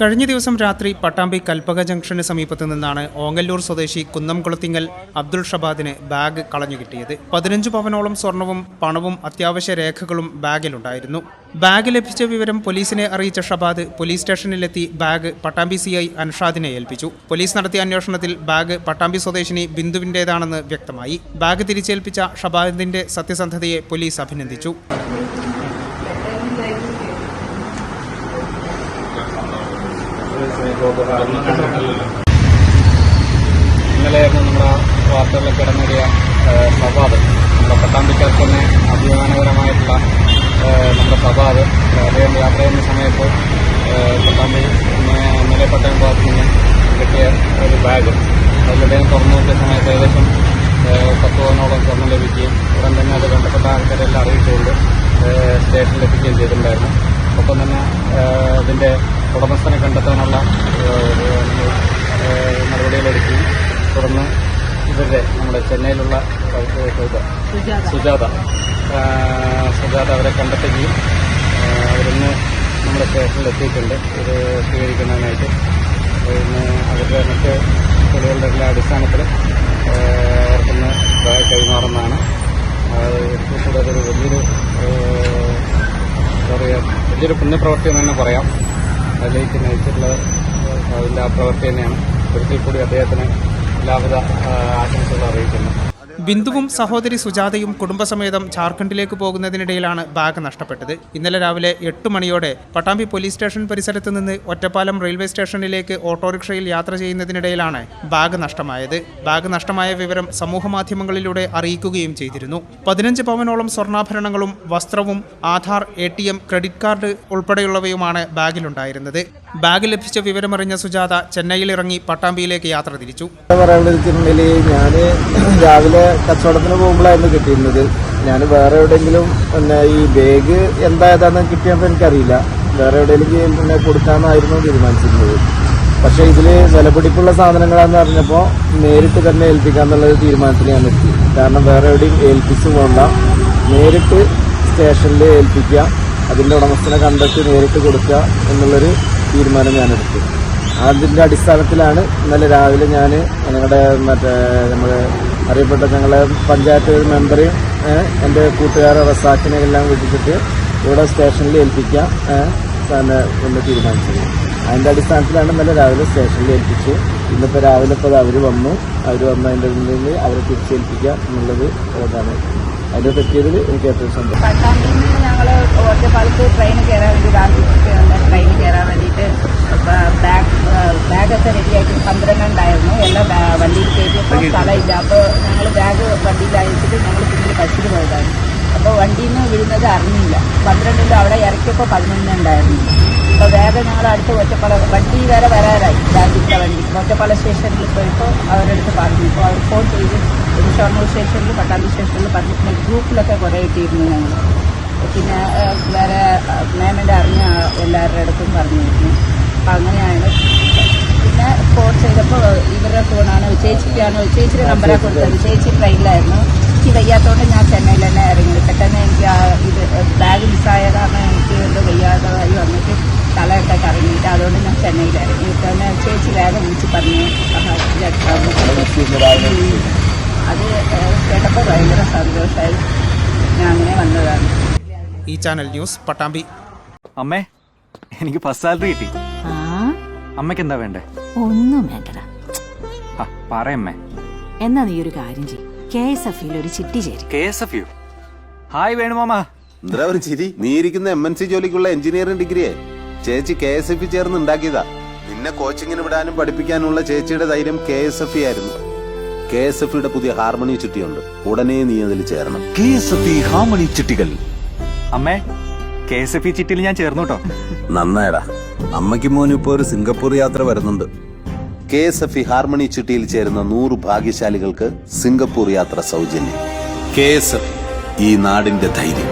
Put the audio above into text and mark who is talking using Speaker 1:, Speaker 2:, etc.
Speaker 1: കഴിഞ്ഞ ദിവസം രാത്രി പട്ടാമ്പി കൽപ്പക ജംഗ്ഷന് സമീപത്ത് നിന്നാണ് ഓങ്ങല്ലൂർ സ്വദേശി കുന്നംകുളത്തിങ്ങൽ അബ്ദുൾ ഷബാദിന് ബാഗ് കളഞ്ഞുകിട്ടിയത്. 15 പവനോളം സ്വർണവും പണവും അത്യാവശ്യ രേഖകളും ബാഗിലുണ്ടായിരുന്നു. ബാഗ് ലഭിച്ച വിവരം പോലീസിനെ അറിയിച്ച ഷബാദ് പോലീസ് സ്റ്റേഷനിലെത്തി ബാഗ് പട്ടാമ്പി CI അൻഷാദിനെ ഏൽപ്പിച്ചു. പോലീസ് നടത്തിയ അന്വേഷണത്തിൽ ബാഗ് പട്ടാമ്പി സ്വദേശിനി ബിന്ദുവിന്റേതാണെന്ന് വ്യക്തമായി. ബാഗ് തിരിച്ചേൽപ്പിച്ച ഷബാദിന്റെ സത്യസന്ധതയെ പോലീസ് അഭിനന്ദിച്ചു.
Speaker 2: ഇന്നലെയായിരുന്നു നമ്മുടെ വാർത്തകളിലൊക്കെ ഇടനേടിയ സവാദ്, നമ്മുടെ പട്ടാമ്പിക്കാർക്ക് തന്നെ അഭിമാനകരമായിട്ടുള്ള നമ്മുടെ സവാദ് അദ്ദേഹം യാത്ര ചെയ്യുന്ന സമയത്ത് പട്ടാമ്പി ഇന്നലെ പട്ടാമ്പി ഭാഗത്ത് നിന്ന് കിട്ടിയ ഒരു ബാഗ് അതിൽ അദ്ദേഹം തുറന്നു നോക്കിയ സമയത്ത് ഏകദേശം 10 പവനോളം സ്വർണ്ണം ലഭിക്കുകയും ഉടൻ തന്നെ അത് ബന്ധപ്പെട്ട ആൾക്കാരെല്ലാം അറിയിച്ചുകൊണ്ട് സ്റ്റേഷനിൽ എത്തിക്കുകയും ചെയ്തിട്ടുണ്ടായിരുന്നു. ഒപ്പം തന്നെ ഇതിന്റെ ഉടമസ്ഥനെ കണ്ടെത്താനുള്ള നടപടികളെടുക്കുകയും തുടർന്ന് ഇവരുടെ നമ്മുടെ ചെന്നൈയിലുള്ള സുജാത അവരെ കണ്ടെത്തുകയും അവരിന്ന് നമ്മുടെ സ്റ്റേഷനിൽ എത്തിയിട്ടുണ്ട് ഇത് സ്വീകരിക്കുന്നതിനായിട്ട്. ഇന്ന് അവരുടെ മറ്റ് തെളിവുകളുടെ എല്ലാ അടിസ്ഥാനത്തിൽ അവർക്കിന്ന് കൈമാറുന്നതാണ്. കൂടാതെ ഒരു വലിയൊരു പുണ്യപ്രവൃത്തി എന്ന് തന്നെ പറയാം. അതിലേക്ക് നയിച്ചിട്ടുള്ള അതിൻ്റെ ആ പ്രവൃത്തി തന്നെയാണ്. ഒരിക്കൽ കൂടി അദ്ദേഹത്തിന് എല്ലാവിധ ആശംസകൾ അറിയിക്കുന്നു.
Speaker 1: ബിന്ദുവും സഹോദരി സുജാതയും കുടുംബസമേതം ജാർഖണ്ഡിലേക്ക് പോകുന്നതിനിടയിലാണ് ബാഗ് നഷ്ടപ്പെട്ടത്. ഇന്നലെ രാവിലെ 8 മണിയോടെ പട്ടാമ്പി പോലീസ് സ്റ്റേഷൻ പരിസരത്ത് നിന്ന് ഒറ്റപ്പാലം റെയിൽവേ സ്റ്റേഷനിലേക്ക് ഓട്ടോറിക്ഷയിൽ യാത്ര ചെയ്യുന്നതിനിടയിലാണ് ബാഗ് നഷ്ടമായത്. ബാഗ് നഷ്ടമായ വിവരം സമൂഹമാധ്യമങ്ങളിലൂടെ അറിയിക്കുകയും ചെയ്തിരുന്നു. 15 പവനോളം സ്വർണ്ണാഭരണങ്ങളും വസ്ത്രവും ആധാർ, ATM, ക്രെഡിറ്റ് കാർഡ് ഉൾപ്പെടെയുള്ളവയുമാണ് ബാഗിലുണ്ടായിരുന്നത്. ബാഗ് ലഭിച്ച വിവരമറിഞ്ഞ സുജാത ചെന്നൈയിലിറങ്ങി പട്ടാമ്പിയിലേക്ക് യാത്ര തിരിച്ചു.
Speaker 3: ഞാൻ രാവിലെ കച്ചവടത്തിന് പോകുമ്പോഴായിരുന്നു കിട്ടിയിരുന്നത്. ഞാൻ വേറെ എവിടെയെങ്കിലും ഈ ബാഗ് എന്തായതാണെന്ന് കിട്ടിയപ്പോൾ എനിക്കറിയില്ല. വേറെ എവിടെയെങ്കിലും കൊടുക്കാമെന്നായിരുന്നു തീരുമാനിച്ചിരുന്നത്. പക്ഷേ ഇതിൽ വിലപിടിപ്പുള്ള സാധനങ്ങളാണെന്ന് അറിഞ്ഞപ്പോൾ നേരിട്ട് തന്നെ ഏൽപ്പിക്കാമെന്നുള്ളൊരു തീരുമാനത്തിൽ ഞാൻ എത്തി. കാരണം വേറെ എവിടെയും ഏൽപ്പിച്ചു പോകണ്ട, നേരിട്ട് സ്റ്റേഷനിൽ ഏൽപ്പിക്കുക, അതിൻ്റെ ഉടമസ്ഥനെ കണ്ടെത്തി നേരിട്ട് കൊടുക്കുക എന്നുള്ളൊരു തീരുമാനം ഞാൻ എടുത്തു. അതിൻ്റെ അടിസ്ഥാനത്തിലാണ് ഇന്നലെ രാവിലെ ഞാൻ ഞങ്ങളുടെ നമ്മുടെ അറിയപ്പെട്ട ഞങ്ങളെ പഞ്ചായത്ത് മെമ്പറെയും എൻ്റെ കൂട്ടുകാരെ റസാക്കിനെ എല്ലാം വിളിച്ചിട്ട് ഇവിടെ സ്റ്റേഷനിൽ ഏൽപ്പിക്കുക എന്ന് തീരുമാനിച്ചത്. അതിൻ്റെ അടിസ്ഥാനത്തിലാണ് ഇന്നലെ രാവിലെ സ്റ്റേഷനിൽ ഏൽപ്പിച്ചു. ഇന്നിപ്പോൾ രാവിലെ ഇപ്പോൾ അവർ വന്നതിൻ്റെ മുന്നിൽ അവരെ തിരിച്ചേൽപ്പിക്കുക എന്നുള്ളത് അതാണ്. അതിൻ്റെ പറ്റിയതിൽ എനിക്ക് ഏറ്റവും സന്തോഷം.
Speaker 4: പട്ടാമ്പിയിൽ നിന്ന് ഞങ്ങൾ ഒറ്റപ്പാലത്ത് ട്രെയിൻ കയറാൻ വേണ്ടി ട്രെയിൻ കയറാൻ വേണ്ടിയിട്ട് ബാഗൊക്കെ റെഡിയായിട്ട് 12 ഉണ്ടായിരുന്നു. എല്ലാം വണ്ടിയിൽ കയറ്റിയപ്പോൾ സ്ഥലമില്ല. അപ്പോൾ ഞങ്ങൾ ബാഗ് വണ്ടിയിൽ അയച്ചിട്ട് ഞങ്ങൾ പിന്നീട് ബസ്സിൽ പോയതാണ്. അപ്പോൾ വണ്ടിയിൽ നിന്ന് വീഴുന്നത് അറിഞ്ഞില്ല. 12 അവിടെ ഇറക്കിയപ്പോൾ 11 ഉണ്ടായിരുന്നു. അപ്പോൾ വേഗം ഞങ്ങൾ അടുത്ത് ഒറ്റപ്പാലം വണ്ടി വരെ വരാറായി. ബാഗിൻ്റെ വണ്ടി ഒറ്റപ്പാലം സ്റ്റേഷനിൽ പോയപ്പോൾ അവരെടുത്ത് പറഞ്ഞു. ഇപ്പോൾ അവർ ഫോൺ ചെയ്ത് ഷൊർണൂർ സ്റ്റേഷനിൽ പട്ടാമ്പി സ്റ്റേഷനിൽ പറഞ്ഞിട്ട് ഗ്രൂപ്പിലൊക്കെ കുറേ ഇട്ടിരുന്നു ഞങ്ങൾ. പിന്നെ വേറെ മേമൻ്റെ അറിഞ്ഞ എല്ലാവരുടെ അടുത്തും പറഞ്ഞിരുന്നു. അപ്പം അങ്ങനെയാണ്. പിന്നെ ഫോൺ ചെയ്തപ്പോൾ ഇവരുടെ ഫോണാണ് ചേച്ചിയുടെ നമ്പറാണ് കൊടുത്തത്. ചേച്ചി ട്രെയിനിലായിരുന്നു. എനിക്ക് വയ്യാത്തതുകൊണ്ട് ഞാൻ ചെന്നൈയിൽ തന്നെ ഇറങ്ങി. പെട്ടെന്ന് എനിക്ക് ഇത് ബാഗ് മിസ്സായതാണ്. എനിക്ക് എന്തോ വയ്യാതായി വന്നിട്ട് തലയൊക്കെ കറങ്ങിയിട്ട് അതുകൊണ്ട് ഞാൻ ചെന്നൈയിൽ ഇറങ്ങി. പിന്നെ ചേച്ചി വേഗം വിളിച്ച് പറഞ്ഞു അത് കേട്ടപ്പോൾ ഭയങ്കര സന്തോഷമായി. ഞാൻ അങ്ങനെ വന്നതാണ്.
Speaker 1: ഈ ചാനൽ ന്യൂസ് പട്ടാമ്പി.
Speaker 5: അമ്മേ, എനിക്ക് ഫസ്റ്റ് സാലറി കിട്ടി. അമ്മയ്ക്ക് എന്താ വേണ്ടേ?
Speaker 6: ഒന്നും വേണ്ടടാ.
Speaker 5: പറയമ്മേ.
Speaker 6: എന്നാ നീ ഒരു കാര്യം ചെയ്യ്, KSF-ൽ ഒരു ചിട്ടി ചേരും.
Speaker 5: KSF-യോ? ഹായ് വേണുമാമ.
Speaker 7: എന്താ ഒരു ചിരി? നീ ഇരിക്കുന്ന MNC ജോലിക്കുള്ള എഞ്ചിനീയറിംഗ് ഡിഗ്രിയെ ചേച്ചി KSF ചേർന്ന് ഉണ്ടാക്കിയതാ. നിന്നെ കോച്ചിങ്ങിന് വിടാനും പഠിപ്പിക്കാനുള്ള ചേച്ചിയുടെ ധൈര്യം KSF ആയിരുന്നു. KSF-യുടെ പുതിയ ഹാർമണി ചിട്ടിയുണ്ട്, ഉടനെ നീ അതിൽ ചേരണം.
Speaker 8: KSF ഹാർമണി ചിട്ടികൾ.
Speaker 5: അമ്മേ, KSF ചിട്ടിയിൽ ഞാൻ ചേർന്നു കേട്ടോ.
Speaker 7: നന്നായടാ. അമ്മയ്ക്ക് മോനും ഇപ്പോൾ ഒരു സിംഗപ്പൂർ യാത്ര വരുന്നുണ്ട്. KSF ഹാർമണി ചിട്ടിയിൽ ചേരുന്ന 100 ഭാഗ്യശാലികൾക്ക് സിംഗപ്പൂർ യാത്ര സൗജന്യം. KSF, ഈ നാടിന്റെ ധൈര്യം.